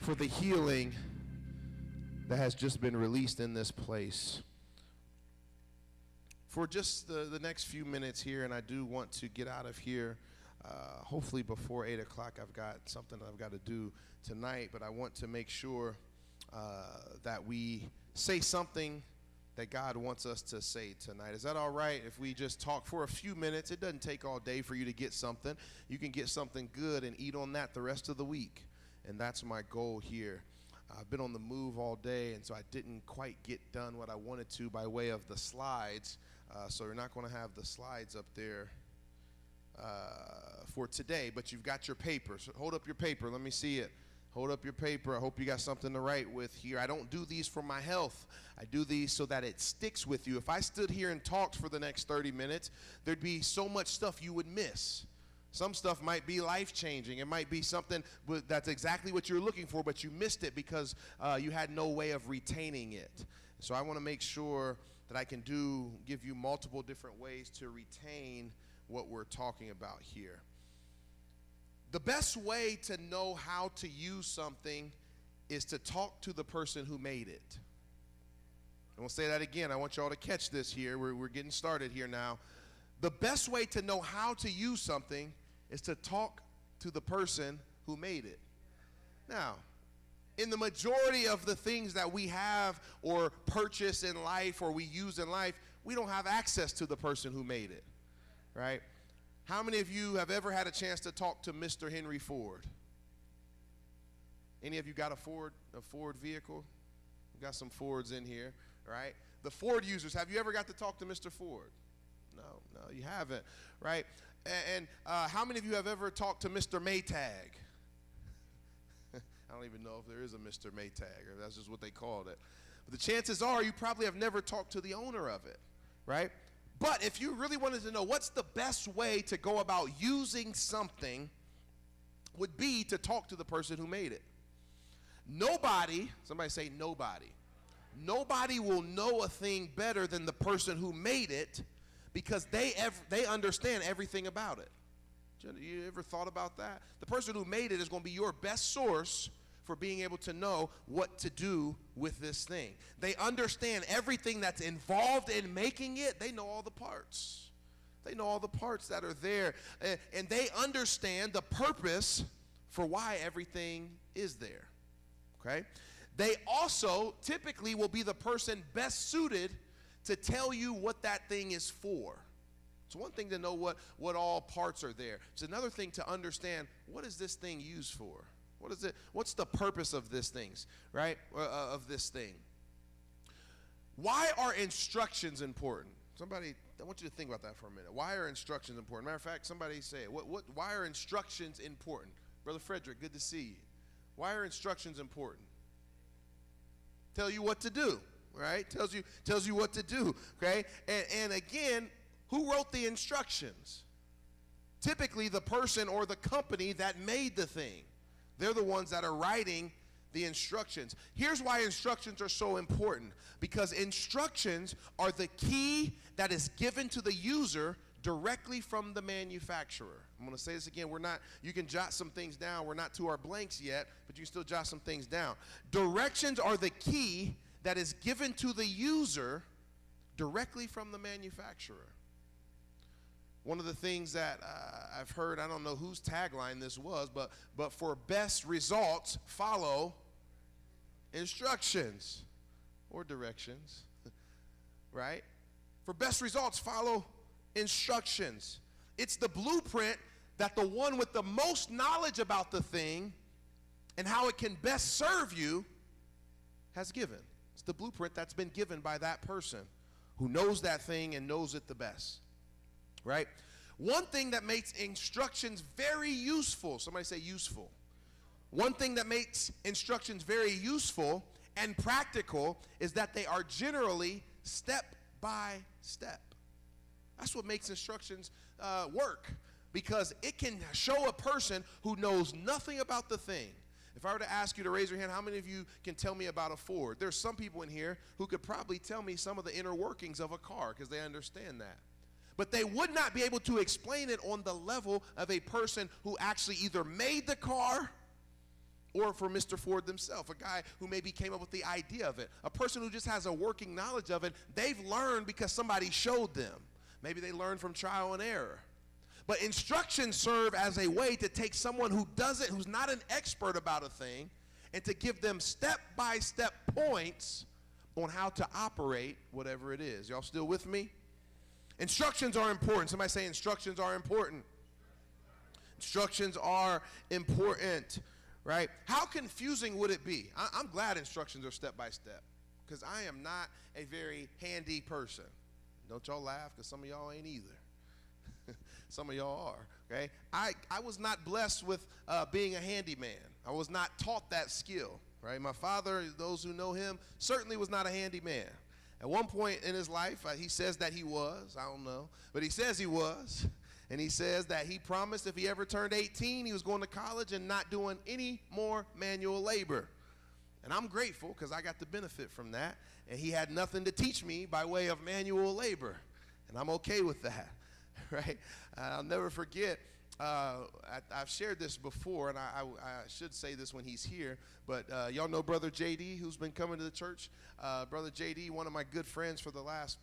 for the healing that has just been released in this place. For just the next few minutes here, and I do want to get out of here hopefully before 8 o'clock. I've got something that I've got to do tonight, but I want to make sure that we say something that God wants us to say tonight. Is that all right if we just talk for a few minutes? It doesn't take all day for you to get something. You can get something good and eat on that the rest of the week, and that's my goal here. I've been on the move all day, and so I didn't quite get done what I wanted to by way of the slides, so we're not going to have the slides up there for today, but you've got your paper. So hold up your paper. Let me see it. Hold up your paper. I hope you got something to write with here. I don't do these for my health. I do these so that it sticks with you. If I stood here and talked for the next 30 minutes, there'd be so much stuff you would miss. Some stuff might be life-changing. It might be something that's exactly what you're looking for, but you missed it because you had no way of retaining it. So I want to make sure that I can give you multiple different ways to retain what we're talking about here. The best way to know how to use something is to talk to the person who made it. I will say that again. I want y'all to catch this here. We're getting started here now. The best way to know how to use something is to talk to the person who made it. Now, in the majority of the things that we have or purchase in life or we use in life, we don't have access to the person who made it, right? How many of you have ever had a chance to talk to Mr. Henry Ford? Any of you got a Ford vehicle? We got some Fords in here, right? The Ford users, have you ever got to talk to Mr. Ford? No, you haven't, right? And how many of you have ever talked to Mr. Maytag? I don't even know if there is a Mr. Maytag, or that's just what they called it. But the chances are you probably have never talked to the owner of it, right? But if you really wanted to know what's the best way to go about using something, would be to talk to the person who made it. Nobody, somebody say nobody. Nobody will know a thing better than the person who made it because they understand everything about it. You ever thought about that? The person who made it is going to be your best source for being able to know what to do with this thing. They understand everything that's involved in making it. They know all the parts. They know all the parts that are there. And they understand the purpose for why everything is there. Okay? They also typically will be the person best suited to tell you what that thing is for. It's one thing to know what all parts are there. It's another thing to understand, what is this thing used for? What is it? What's the purpose of this things, right? Of this thing. Why are instructions important? Somebody, I want you to think about that for a minute. Why are instructions important? Matter of fact, somebody say it. Why are instructions important? Brother Frederick, good to see you. Why are instructions important? Tell you what to do, right? Tells you what to do, okay? And again, who wrote the instructions? Typically the person or the company that made the thing. They're the ones that are writing the instructions. Here's why instructions are so important. Because instructions are the key that is given to the user directly from the manufacturer. I'm going to say this again. You can jot some things down. We're not to our blanks yet, but you can still jot some things down. Directions are the key that is given to the user directly from the manufacturer. One of the things that I've heard, I don't know whose tagline this was, but for best results, follow instructions or directions, right? For best results, follow instructions. It's the blueprint that the one with the most knowledge about the thing and how it can best serve you has given. It's the blueprint that's been given by that person who knows that thing and knows it the best. Right? One thing that makes instructions very useful, somebody say useful. One thing that makes instructions very useful and practical is that they are generally step by step. That's what makes instructions work, because it can show a person who knows nothing about the thing. If I were to ask you to raise your hand, how many of you can tell me about a Ford? There's some people in here who could probably tell me some of the inner workings of a car because they understand that. But they would not be able to explain it on the level of a person who actually either made the car or for Mr. Ford themselves, a guy who maybe came up with the idea of it, a person who just has a working knowledge of it. They've learned because somebody showed them. Maybe they learned from trial and error. But instructions serve as a way to take someone who's not an expert about a thing, and to give them step-by-step points on how to operate whatever it is. Y'all still with me? Instructions are important. Somebody say instructions are important. Instructions are important, right? How confusing would it be? I'm glad instructions are step-by-step, because I am not a very handy person. Don't y'all laugh, because some of y'all ain't either. Some of y'all are, okay? I was not blessed with being a handyman. I was not taught that skill, right? My father, those who know him, certainly was not a handyman. At one point in his life, he says that he was. I don't know. But he says he was. And he says that he promised if he ever turned 18, he was going to college and not doing any more manual labor. And I'm grateful, because I got the benefit from that. And he had nothing to teach me by way of manual labor. And I'm okay with that. Right? I'll never forget, I've shared this before, and I should say this when he's here, but y'all know Brother JD, who's been coming to the church. Brother JD, one of my good friends for the last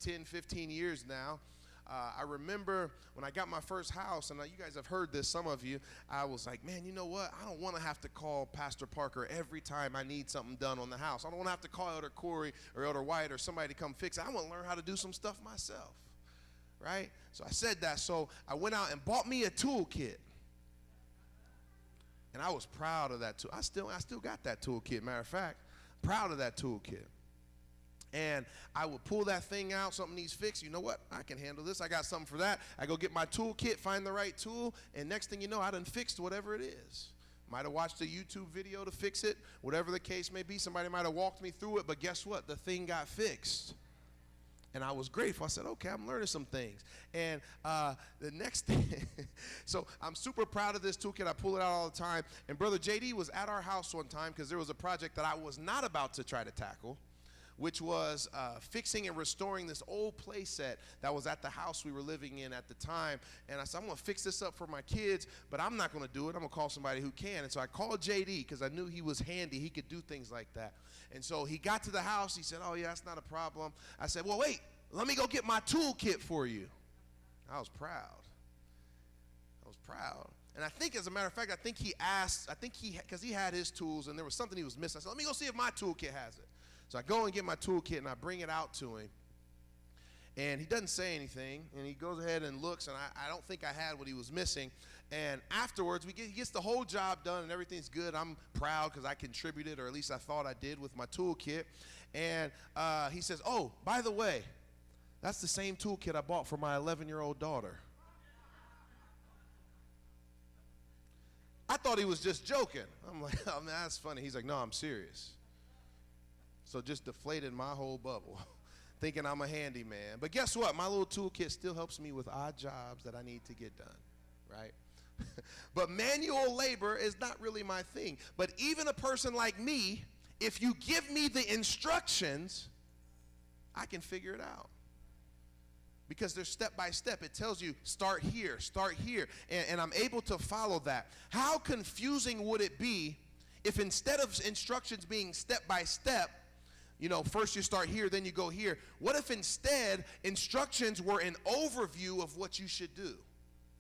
10, 15 years now. I remember when I got my first house, and you guys have heard this, some of you, I was like, man, you know what? I don't want to have to call Pastor Parker every time I need something done on the house. I don't want to have to call Elder Corey or Elder White or somebody to come fix it. I want to learn how to do some stuff myself. Right? So I said that, so I went out and bought me a toolkit. And I was proud of that tool. I still got that toolkit, matter of fact. Proud of that toolkit. And I would pull that thing out, something needs fixed. You know what? I can handle this. I got something for that. I go get my toolkit, find the right tool, and next thing you know, I done fixed whatever it is. Might have watched a YouTube video to fix it, whatever the case may be. Somebody might have walked me through it, but guess what? The thing got fixed. And I was grateful. I said, okay, I'm learning some things. And the next thing, so I'm super proud of this toolkit. I pull it out all the time. And Brother JD was at our house one time because there was a project that I was not about to try to tackle, which was fixing and restoring this old play set that was at the house we were living in at the time. And I said, I'm going to fix this up for my kids, but I'm not going to do it. I'm going to call somebody who can. And so I called JD because I knew he was handy. He could do things like that. And so he got to the house. He said, oh, yeah, that's not a problem. I said, well, wait, let me go get my toolkit for you. I was proud. And I think, as a matter of fact, because he had his tools and there was something he was missing. I said, let me go see if my toolkit has it. So I go and get my toolkit and I bring it out to him. And he doesn't say anything. And he goes ahead and looks, and I don't think I had what he was missing. And afterwards, he gets the whole job done and everything's good. I'm proud because I contributed, or at least I thought I did, with my toolkit. And he says, oh, by the way, that's the same toolkit I bought for my 11-year-old daughter. I thought he was just joking. I'm like, oh, man, that's funny. He's like, no, I'm serious. So just deflated my whole bubble, thinking I'm a handyman. But guess what? My little toolkit still helps me with odd jobs that I need to get done, right? But manual labor is not really my thing. But even a person like me, if you give me the instructions, I can figure it out. Because they're step by step. It tells you start here, and I'm able to follow that. How confusing would it be if instead of instructions being step by step, you know, first you start here, then you go here. What if instead instructions were an overview of what you should do?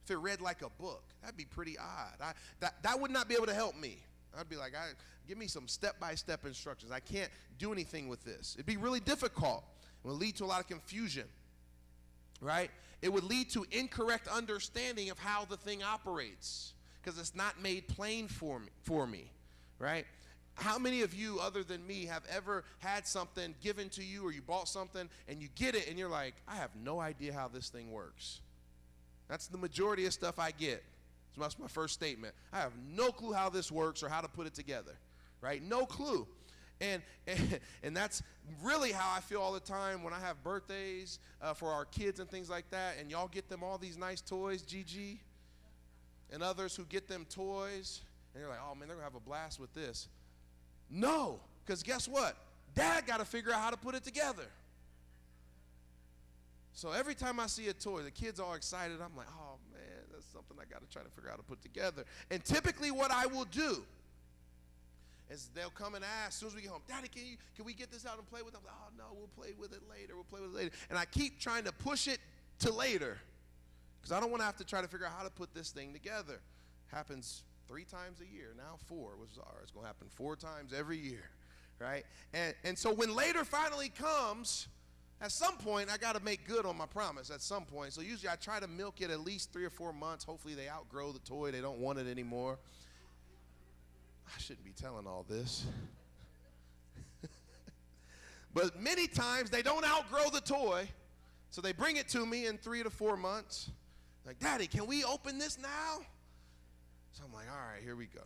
If it read like a book, that'd be pretty odd. That would not be able to help me. I'd be like, give me some step-by-step instructions. I can't do anything with this. It'd be really difficult. It would lead to a lot of confusion, right? It would lead to incorrect understanding of how the thing operates because it's not made plain for me, right? How many of you, other than me, have ever had something given to you, or you bought something and you get it and you're like, I have no idea how this thing works? That's the majority of stuff I get. So that's my first statement. I have no clue how this works or how to put it together, right? No clue. And that's really how I feel all the time when I have birthdays for our kids and things like that, and y'all get them all these nice toys, Gigi, and others who get them toys, and you're like, oh man, they're gonna have a blast with this. No, because guess what? Dad got to figure out how to put it together. So every time I see a toy, the kid's all excited. I'm like, oh man, that's something I got to try to figure out how to put together. And typically what I will do As they'll come and ask, as soon as we get home, Daddy, can we get this out and play with it? I'm like, oh, no, we'll play with it later. We'll play with it later. And I keep trying to push it to later because I don't want to have to try to figure out how to put this thing together. Happens 3 times a year, now 4. It's going to happen 4 times every year, right? And so when later finally comes, at some point, I got to make good on my promise at some point. So usually I try to milk it at least 3 or 4 months. Hopefully they outgrow the toy. They don't want it anymore. I shouldn't be telling all this. But many times they don't outgrow the toy, so they bring it to me in 3 to 4 months. Like, Daddy, can we open this now? So I'm like, all right, here we go.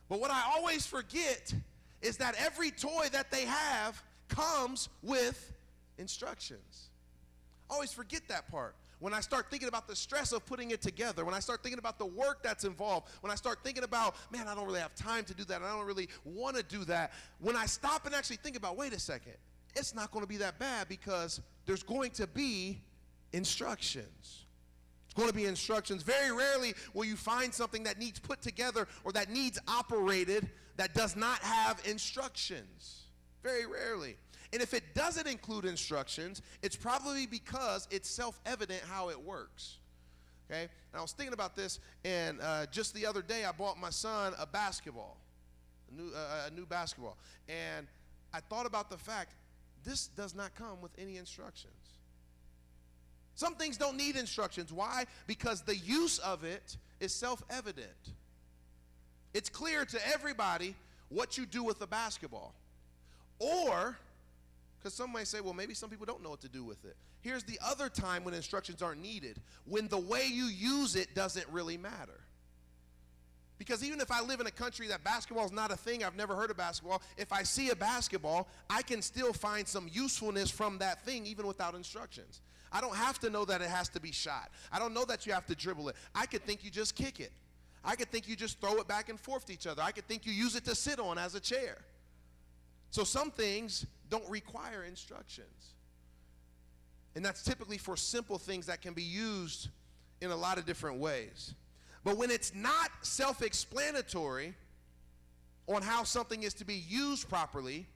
But what I always forget is that every toy that they have comes with instructions. I always forget that part. When I start thinking about the stress of putting it together, when I start thinking about the work that's involved, when I start thinking about, man, I don't really have time to do that, I don't really want to do that, when I stop and actually think about, wait a second, it's not going to be that bad because there's going to be instructions. It's going to be instructions. Very rarely will you find something that needs put together or that needs operated that does not have instructions. Very rarely. And if it doesn't include instructions, it's probably because it's self-evident how it works. Okay? And I was thinking about this, and just the other day I bought my son a basketball, a new basketball. And I thought about the fact this does not come with any instructions. Some things don't need instructions. Why? Because the use of it is self-evident. It's clear to everybody what you do with a basketball. Or, because some might say, well, maybe some people don't know what to do with it. Here's the other time when instructions aren't needed, when the way you use it doesn't really matter. Because even if I live in a country that basketball is not a thing, I've never heard of basketball, if I see a basketball, I can still find some usefulness from that thing even without instructions. I don't have to know that it has to be shot. I don't know that you have to dribble it. I could think you just kick it. I could think you just throw it back and forth to each other. I could think you use it to sit on as a chair. So some things don't require instructions. And that's typically for simple things that can be used in a lot of different ways. But when it's not self-explanatory on how something is to be used properly,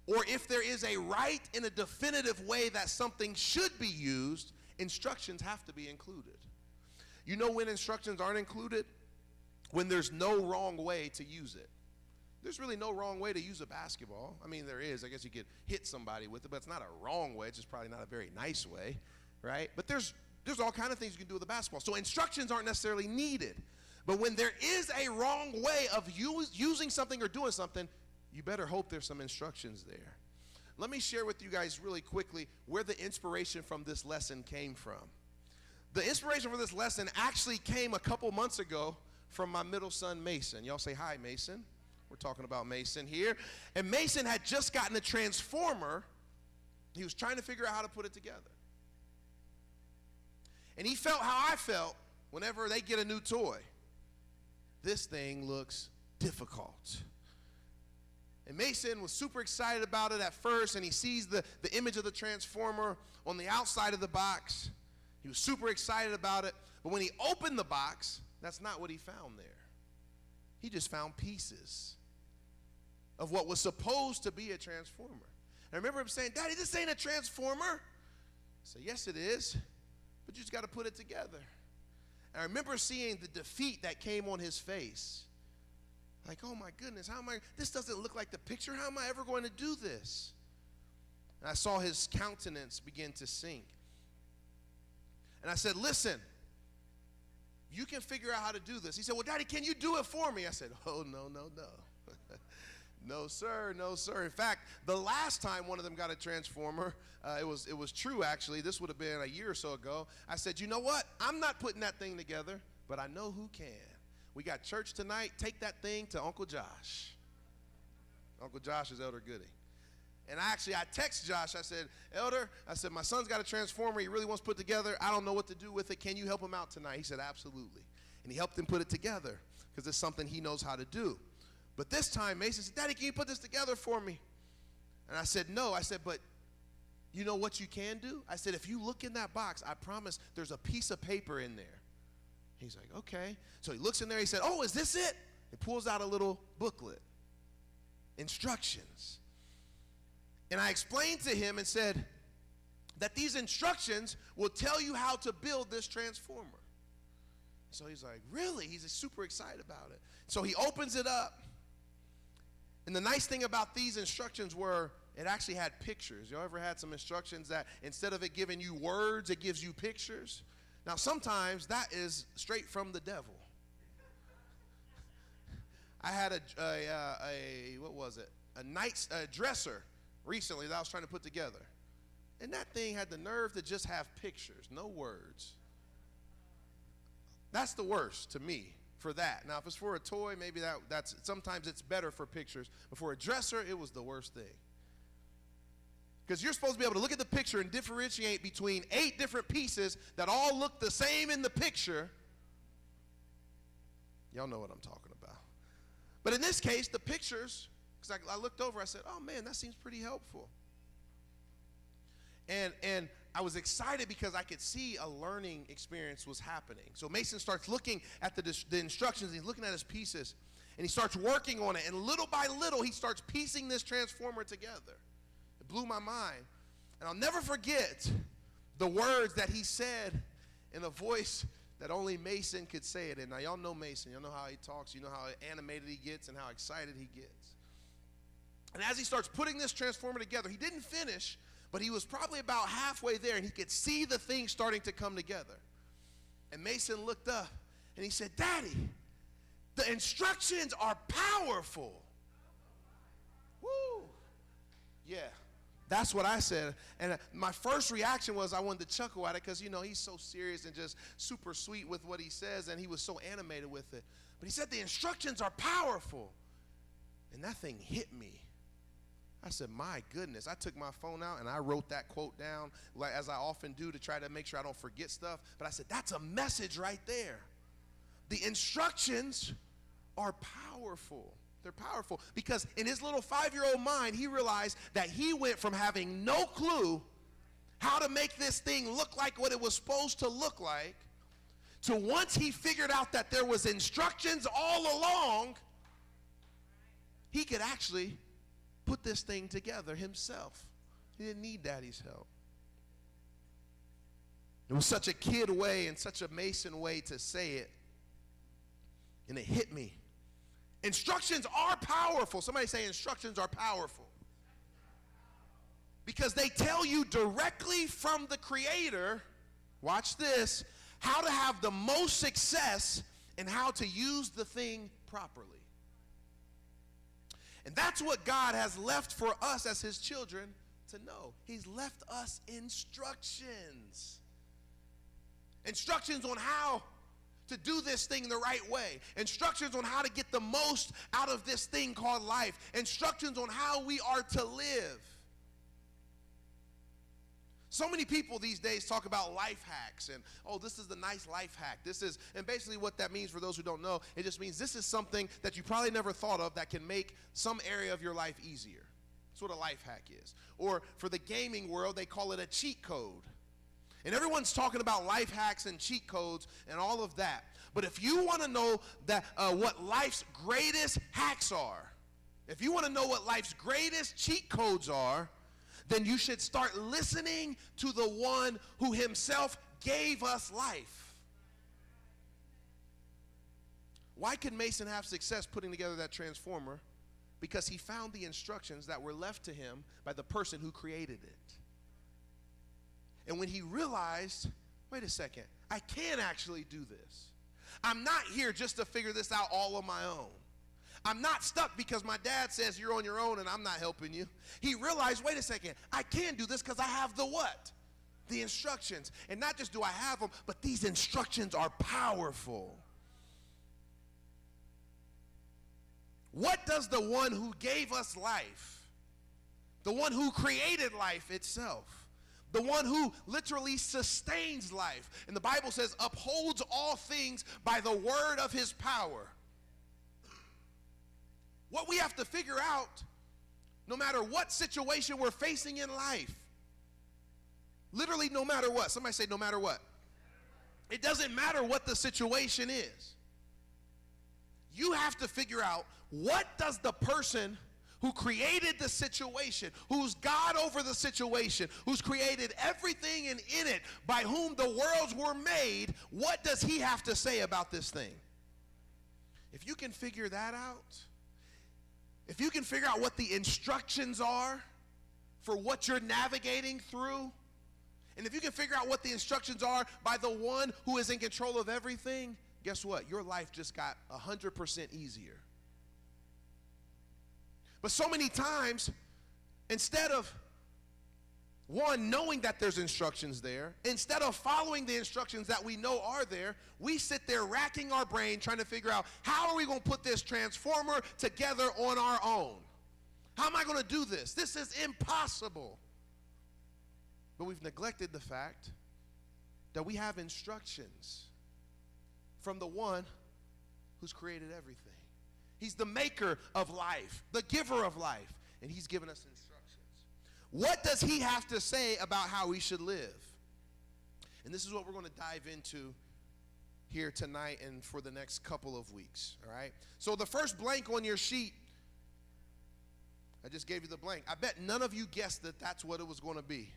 or if there is a right in a definitive way that something should be used, instructions have to be included. You know when instructions aren't included? When there's no wrong way to use it. There's really no wrong way to use a basketball. I mean, there is. I guess you could hit somebody with it, but it's not a wrong way. It's just probably not a very nice way, right? But there's all kinds of things you can do with a basketball. So instructions aren't necessarily needed. But when there is a wrong way of using something or doing something, you better hope there's some instructions there. Let me share with you guys really quickly where the inspiration from this lesson came from. The inspiration for this lesson actually came a couple months ago from my middle son, Mason. Y'all say hi, Mason. We're talking about Mason here. And Mason had just gotten a transformer. He was trying to figure out how to put it together. And he felt how I felt whenever they get a new toy. This thing looks difficult. And Mason was super excited about it at first, and he sees the image of the transformer on the outside of the box. He was super excited about it. But when he opened the box, that's not what he found there. He just found pieces of what was supposed to be a transformer. And I remember him saying, Daddy, this ain't a transformer. I said, yes, it is, but you just got to put it together. And I remember seeing the defeat that came on his face. Like, oh my goodness, this doesn't look like the picture. How am I ever going to do this? And I saw his countenance begin to sink. And I said, listen, you can figure out how to do this. He said, well, Daddy, can you do it for me? I said, oh, no. No, sir, no, sir. In fact, the last time one of them got a transformer, it was true, actually. This would have been a year or so ago. I said, you know what? I'm not putting that thing together, but I know who can. We got church tonight. Take that thing to Uncle Josh. Uncle Josh is Elder Goody. And I texted Josh. I said, Elder, my son's got a transformer he really wants to put together. I don't know what to do with it. Can you help him out tonight? He said, absolutely. And he helped him put it together because it's something he knows how to do. But this time, Mason said, Daddy, can you put this together for me? And I said, no. I said, but you know what you can do? I said, if you look in that box, I promise there's a piece of paper in there. He's like, okay. So he looks in there. He said, oh, is this it? He pulls out a little booklet. Instructions. And I explained to him and said that these instructions will tell you how to build this transformer. So he's like, really? He's super excited about it. So he opens it up. And the nice thing about these instructions were it actually had pictures. Y'all ever had some instructions that instead of it giving you words, it gives you pictures? Now, sometimes that is straight from the devil. I had a dresser recently that I was trying to put together. And that thing had the nerve to just have pictures, no words. That's the worst to me for that. Now, if it's for a toy, maybe that's sometimes it's better for pictures. But for a dresser, it was the worst thing. Because you're supposed to be able to look at the picture and differentiate between 8 different pieces that all look the same in the picture. Y'all know what I'm talking about. But in this case, the pictures, because I looked over, I said, oh man, that seems pretty helpful. And I was excited because I could see a learning experience was happening. So Mason starts looking at the instructions, he's looking at his pieces, and he starts working on it. And little by little, he starts piecing this transformer together. It blew my mind. And I'll never forget the words that he said in a voice that only Mason could say it in. Now, y'all know Mason. Y'all know how he talks. You know how animated he gets and how excited he gets. And as he starts putting this transformer together, he didn't finish, but he was probably about halfway there, and he could see the thing starting to come together. And Mason looked up, and he said, Daddy, the instructions are powerful. Woo. Yeah. That's what I said. And my first reaction was I wanted to chuckle at it because, you know, he's so serious and just super sweet with what he says, and he was so animated with it. But he said the instructions are powerful. And that thing hit me. I said, my goodness. I took my phone out and I wrote that quote down, like as I often do, to try to make sure I don't forget stuff. But I said, that's a message right there. The instructions are powerful. They're powerful because in his little 5-year-old mind, he realized that he went from having no clue how to make this thing look like what it was supposed to look like to once he figured out that there was instructions all along, he could actually put this thing together himself. He didn't need Daddy's help. It was such a kid way and such a Mason way to say it, and it hit me. Instructions are powerful. Somebody say instructions are powerful. Because they tell you directly from the Creator, watch this, how to have the most success and how to use the thing properly. And that's what God has left for us as his children to know. He's left us instructions. Instructions on how to do this thing the right way. Instructions on how to get the most out of this thing called life. Instructions on how we are to live. So many people these days talk about life hacks and, oh, this is the nice life hack. And basically what that means for those who don't know, it just means this is something that you probably never thought of that can make some area of your life easier. That's what a life hack is. Or for the gaming world, they call it a cheat code. And everyone's talking about life hacks and cheat codes and all of that. But if you want to know that what life's greatest hacks are, if you want to know what life's greatest cheat codes are, then you should start listening to the one who himself gave us life. Why could Mason have success putting together that transformer? Because he found the instructions that were left to him by the person who created it. And when he realized, wait a second, I can actually do this. I'm not here just to figure this out all on my own. I'm not stuck because my dad says you're on your own and I'm not helping you. He realized, wait a second, I can do this because I have the what? The instructions. And not just do I have them, but these instructions are powerful. What does the one who gave us life, the one who created life itself, the one who literally sustains life, and the Bible says upholds all things by the word of his power. What we have to figure out, no matter what situation we're facing in life, literally no matter what, somebody say no matter what. It doesn't matter what the situation is. You have to figure out, what does the person who created the situation, who's God over the situation, who's created everything in it, by whom the worlds were made, what does he have to say about this thing? If you can figure that out, if you can figure out what the instructions are for what you're navigating through, and if you can figure out what the instructions are by the one who is in control of everything, guess what? Your life just got 100% easier. But so many times, instead of, one, knowing that there's instructions there, instead of following the instructions that we know are there, we sit there racking our brain trying to figure out, how are we going to put this transformer together on our own? How am I going to do this? This is impossible. But we've neglected the fact that we have instructions from the one who's created everything. He's the maker of life, the giver of life, and he's given us instructions. What does he have to say about how we should live? And this is what we're going to dive into here tonight and for the next couple of weeks, all right? So the first blank on your sheet, I just gave you the blank. I bet none of you guessed that that's what it was going to be.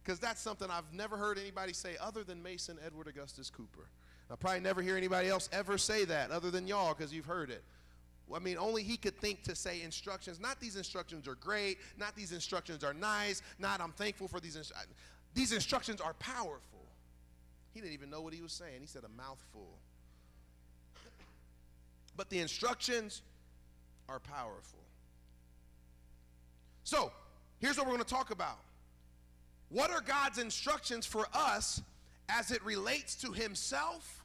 Because that's something I've never heard anybody say other than Mason Edward Augustus Cooper. I'll probably never hear anybody else ever say that other than y'all, because you've heard it. I mean, only he could think to say instructions. Not these instructions are great. Not these instructions are nice. Not I'm thankful for these instructions. These instructions are powerful. He didn't even know what he was saying. He said a mouthful. But the instructions are powerful. So, here's what we're going to talk about. What are God's instructions for us as it relates to himself?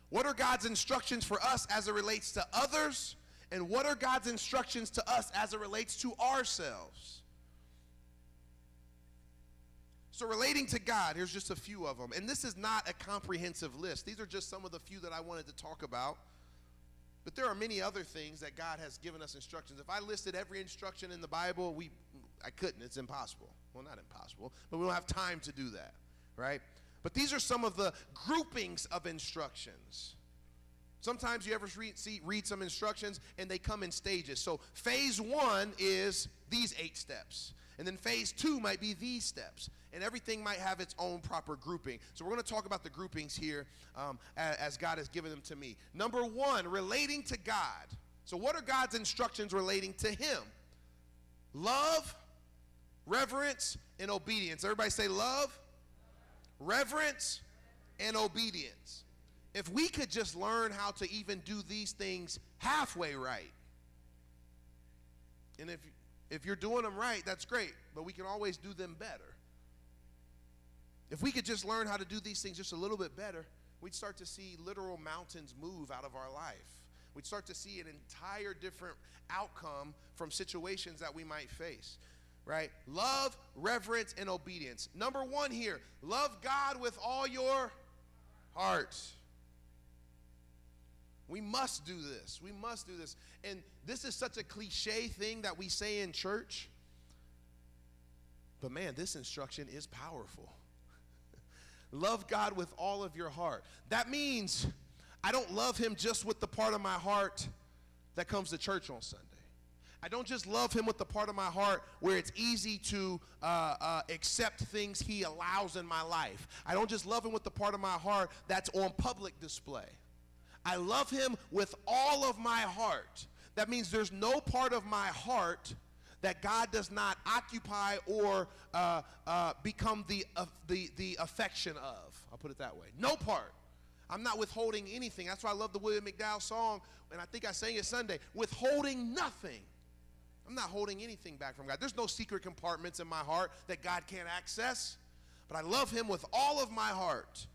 What are God's instructions for us as it relates to others? And what are God's instructions to us as it relates to ourselves? So relating to God, here's just a few of them. And this is not a comprehensive list. These are just some of the few that I wanted to talk about. But there are many other things that God has given us instructions. If I listed every instruction in the Bible, I couldn't. It's impossible. Well, not impossible, but we don't have time to do that, right? But these are some of the groupings of instructions. Sometimes you ever read some instructions and they come in stages. So phase 1 is these 8 steps. And then phase 2 might be these steps. And everything might have its own proper grouping. So we're going to talk about the groupings here as God has given them to me. Number 1, relating to God. So what are God's instructions relating to him? Love, reverence, and obedience. Everybody say love, reverence, and obedience. If we could just learn how to even do these things halfway right, and if you're doing them right, that's great, but we can always do them better. If we could just learn how to do these things just a little bit better, we'd start to see literal mountains move out of our life. We'd start to see an entire different outcome from situations that we might face, right? Love, reverence, and obedience. Number 1 here, love God with all your heart. We must do this. We must do this. And this is such a cliche thing that we say in church. But man, this instruction is powerful. Love God with all of your heart. That means I don't love him just with the part of my heart that comes to church on Sunday. I don't just love him with the part of my heart where it's easy to accept things he allows in my life. I don't just love him with the part of my heart that's on public display. I love him with all of my heart. That means there's no part of my heart that God does not occupy or become the affection of. I'll put it that way. No part. I'm not withholding anything. That's why I love the William McDowell song, and I think I sang it Sunday. Withholding nothing. I'm not holding anything back from God. There's no secret compartments in my heart that God can't access, but I love him with all of my heart.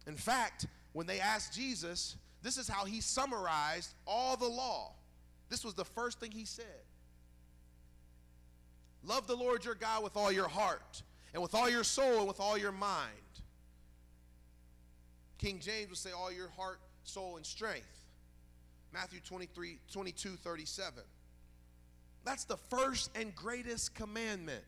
In fact, when they asked Jesus, this is how he summarized all the law. This was the first thing he said. Love the Lord your God with all your heart and with all your soul and with all your mind. King James would say all your heart, soul, and strength. Matthew 22:37. That's the first and greatest commandment.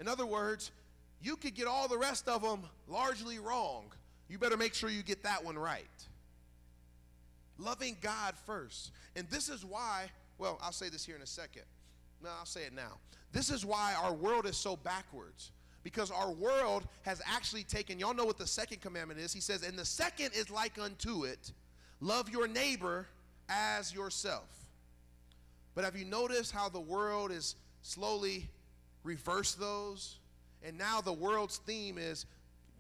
In other words, you could get all the rest of them largely wrong. You better make sure you get that one right. Loving God first. And this is why Well, I'll say this here in a second. No, I'll say it now. This is why our world is so backwards. Because our world has actually taken, y'all know what the second commandment is. He says, and the second is like unto it, love your neighbor as yourself. But have you noticed how the world is slowly reversed those? And now the world's theme is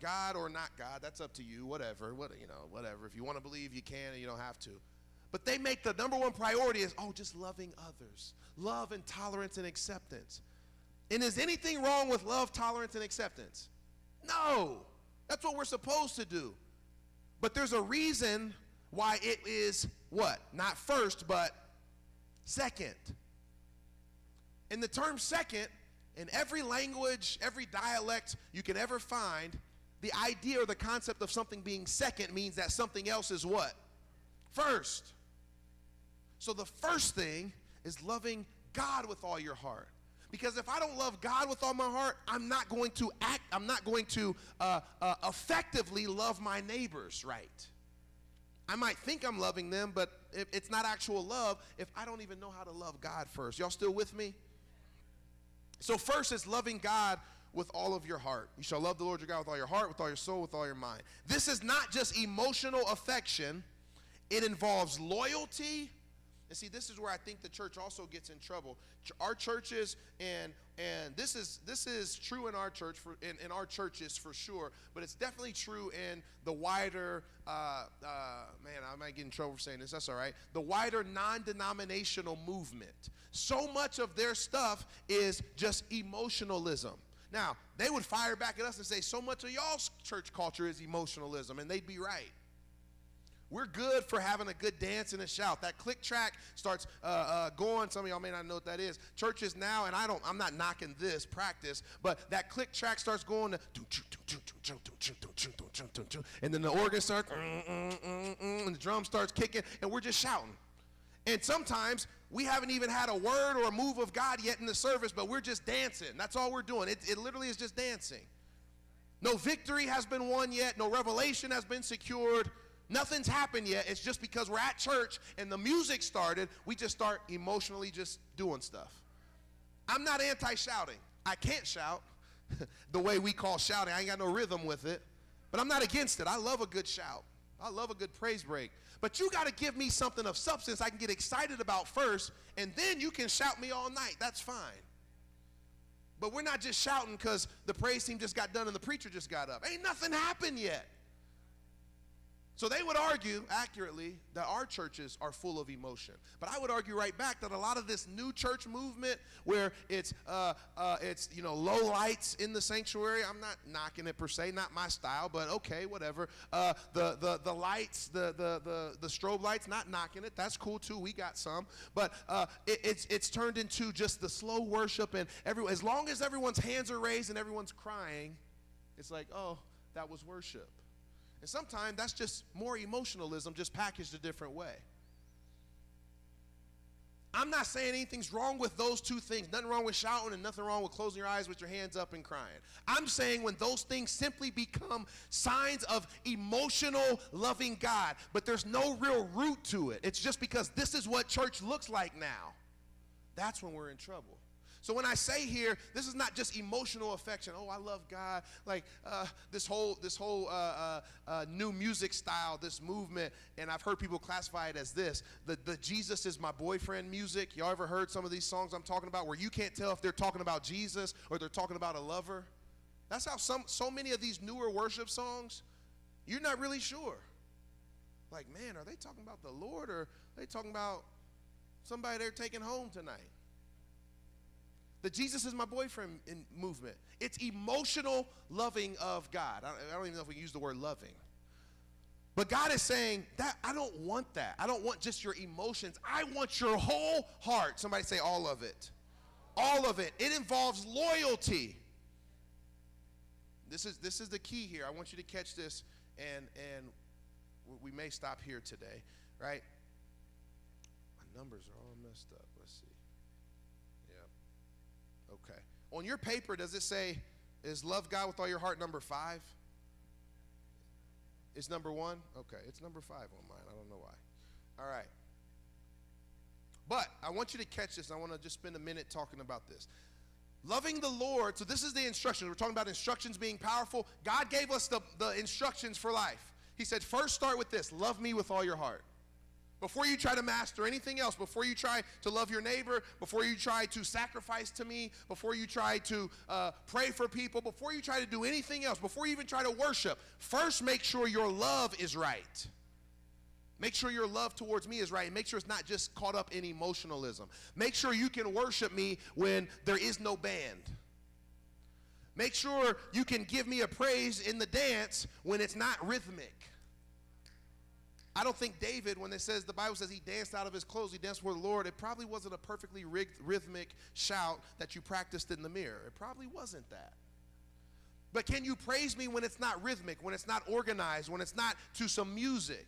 God or not God. That's up to you, whatever. Whatever. If you want to believe, you can, and you don't have to. But they make the number one priority is, just loving others. Love and tolerance and acceptance. And is anything wrong with love, tolerance, and acceptance? No. That's what we're supposed to do. But there's a reason why it is what? Not first, but second. And the term second, in every language, every dialect you can ever find, the idea or the concept of something being second means that something else is what? First. So the first thing is loving God with all your heart. Because if I don't love God with all my heart, I'm not going to effectively love my neighbors right. I might think I'm loving them, but it's not actual love if I don't even know how to love God first. Y'all still with me? So first is loving God with all of your heart. You shall love the Lord your God with all your heart, with all your soul, with all your mind. This is not just emotional affection. It involves loyalty. And see, this is where I think the church also gets in trouble. Our churches, and this is true in our church, in our churches for sure, but it's definitely true in the wider, man, I might get in trouble for saying this, that's all right, the wider non-denominational movement. So much of their stuff is just emotionalism. Now, they would fire back at us and say, so much of y'all's church culture is emotionalism, and they'd be right. We're good for having a good dance and a shout. That click track starts going. Some of y'all may not know what that is. Churches now, and I'm not knocking this practice, but that click track starts going to, and then the organ starts, and the drum starts kicking, and we're just shouting. And sometimes we haven't even had a word or a move of God yet in the service, but we're just dancing. That's all we're doing. It literally is just dancing. No victory has been won yet. No revelation has been secured. Nothing's happened yet. It's just because we're at church and the music started, we just start emotionally just doing stuff. I'm not anti-shouting. I can't shout the way we call shouting. I ain't got no rhythm with it. But I'm not against it. I love a good shout. I love a good praise break. But you got to give me something of substance I can get excited about first, and then you can shout me all night. That's fine. But we're not just shouting because the praise team just got done and the preacher just got up. Ain't nothing happened yet. So they would argue accurately that our churches are full of emotion. But I would argue right back that a lot of this new church movement where it's low lights in the sanctuary. I'm not knocking it per se, not my style, but okay, whatever. The lights, the strobe lights, not knocking it. That's cool too. We got some. But it's turned into just the slow worship, and as long as everyone's hands are raised and everyone's crying, it's like, oh, that was worship. And sometimes that's just more emotionalism, just packaged a different way. I'm not saying anything's wrong with those two things. Nothing wrong with shouting and nothing wrong with closing your eyes with your hands up and crying. I'm saying when those things simply become signs of emotional loving God, but there's no real root to it. It's just because this is what church looks like now. That's when we're in trouble. So when I say here, this is not just emotional affection. Oh, I love God. Like this whole new music style, this movement, and I've heard people classify it as this: the Jesus is my boyfriend music. Y'all ever heard some of these songs I'm talking about, where you can't tell if they're talking about Jesus or they're talking about a lover? That's how so many of these newer worship songs, you're not really sure. Like, man, are they talking about the Lord or are they talking about somebody they're taking home tonight? The Jesus is my boyfriend movement. It's emotional loving of God. I don't even know if we can use the word loving. But God is saying that I don't want that. I don't want just your emotions. I want your whole heart. Somebody say all of it. All of it. It involves loyalty. This is the key here. I want you to catch this, and we may stop here today, right? My numbers are all messed up. Let's see. Okay. On your paper, does it say, is love God with all your heart number 5? It's number 1? Okay, it's number 5 on mine. I don't know why. All right. But I want you to catch this. I want to just spend a minute talking about this. Loving the Lord, so this is the instructions. We're talking about instructions being powerful. God gave us the instructions for life. He said, first start with this, love me with all your heart. Before you try to master anything else, before you try to love your neighbor, before you try to sacrifice to me, before you try to pray for people, before you try to do anything else, before you even try to worship, first make sure your love is right. Make sure your love towards me is right. Make sure it's not just caught up in emotionalism. Make sure you can worship me when there is no band. Make sure you can give me a praise in the dance when it's not rhythmic. I don't think David, when it says, the Bible says he danced out of his clothes, he danced for the Lord, it probably wasn't a perfectly rhythmic shout that you practiced in the mirror. It probably wasn't that. But can you praise me when it's not rhythmic, when it's not organized, when it's not to some music?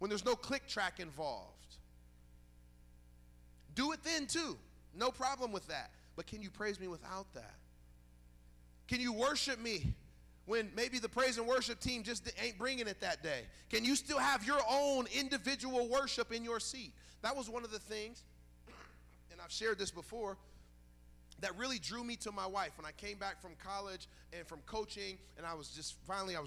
When there's no click track involved? Do it then too. No problem with that. But can you praise me without that? Can you worship me when maybe the praise and worship team just ain't bringing it that day? Can you still have your own individual worship in your seat? That was one of the things, and I've shared this before, that really drew me to my wife when I came back from college and from coaching, and I was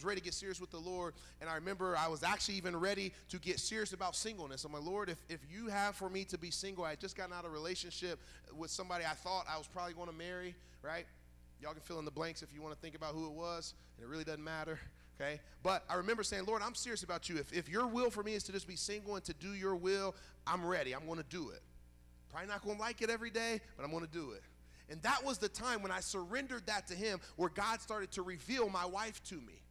ready to get serious with the Lord. And I remember I was actually even ready to get serious about singleness. I'm like, Lord, if you have for me to be single, I had just gotten out of a relationship with somebody I thought I was probably going to marry, right? Y'all can fill in the blanks if you want to think about who it was, and it really doesn't matter, okay? But I remember saying, Lord, I'm serious about you. If your will for me is to just be single and to do your will, I'm ready. I'm going to do it. Probably not going to like it every day, but I'm going to do it. And that was the time when I surrendered that to him, where God started to reveal my wife to me.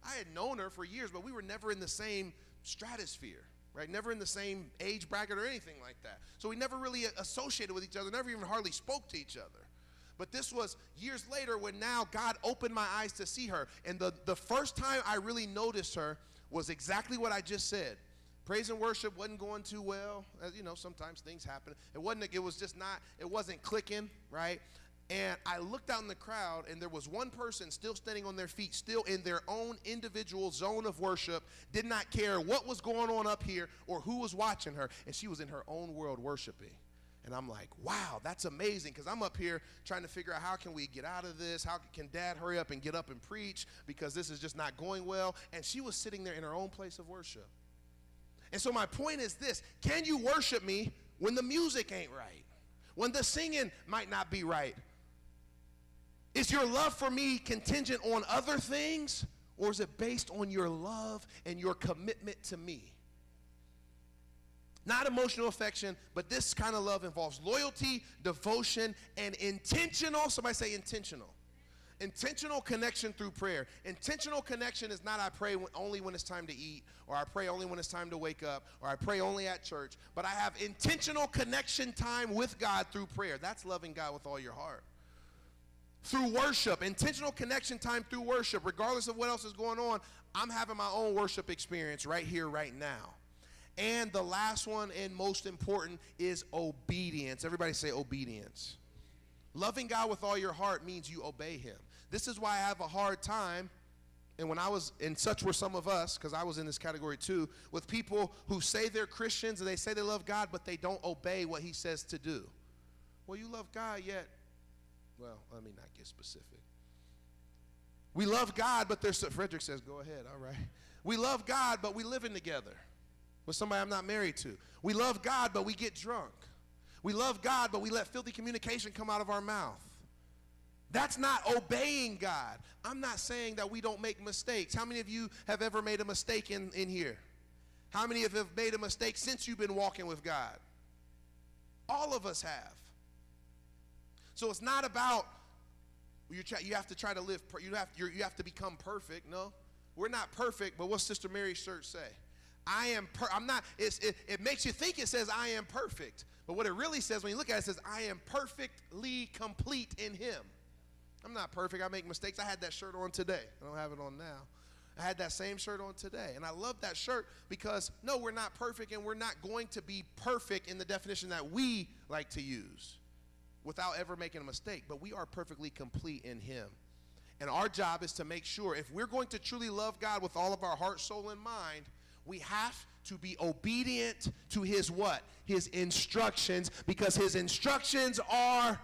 I had known her for years, but we were never in the same stratosphere, right? Never in the same age bracket or anything like that. So we never really associated with each other, never even hardly spoke to each other. But this was years later when now God opened my eyes to see her. And the first time I really noticed her was exactly what I just said. Praise and worship wasn't going too well. As you know, sometimes things happen. It wasn't clicking, right? And I looked out in the crowd, and there was one person still standing on their feet, still in their own individual zone of worship, did not care what was going on up here or who was watching her, and she was in her own world worshiping. And I'm like, wow, that's amazing, because I'm up here trying to figure out how can we get out of this? How can Dad hurry up and get up and preach, because this is just not going well? And she was sitting there in her own place of worship. And so my point is this: can you worship me when the music ain't right? When the singing might not be right? Is your love for me contingent on other things, or is it based on your love and your commitment to me? Not emotional affection, but this kind of love involves loyalty, devotion, and intentional, somebody say intentional. Intentional connection through prayer. Intentional connection is not I pray only when it's time to eat, or I pray only when it's time to wake up, or I pray only at church. But I have intentional connection time with God through prayer. That's loving God with all your heart. Through worship, intentional connection time through worship. Regardless of what else is going on, I'm having my own worship experience right here, right now. And the last one and most important is obedience. Everybody say obedience. Loving God with all your heart means you obey him. This is why I have a hard time, and when I was, and such were some of us, because I was in this category too, with people who say they're Christians and they say they love God, but they don't obey what he says to do. Well, you love God, yet, well, let me not get specific. We love God, but Frederick says, go ahead, all right. We love God, but we living together with somebody I'm not married to. We love God, but we get drunk. We love God, but we let filthy communication come out of our mouth. That's not obeying God. I'm not saying that we don't make mistakes. How many of you have ever made a mistake in here? How many of you have made a mistake since you've been walking with God? All of us have. So it's not about you have to try to live. You have to become perfect. No, we're not perfect. But what's Sister Mary's church say? I'm not. It makes you think it says I am perfect. But what it really says when you look at it, it says, I am perfectly complete in him. I'm not perfect. I make mistakes. I had that shirt on today. I don't have it on now. I had that same shirt on today. And I love that shirt because, no, we're not perfect, and we're not going to be perfect in the definition that we like to use without ever making a mistake. But we are perfectly complete in him. And our job is to make sure if we're going to truly love God with all of our heart, soul, and mind, We have to be obedient to his what? His instructions, because his instructions are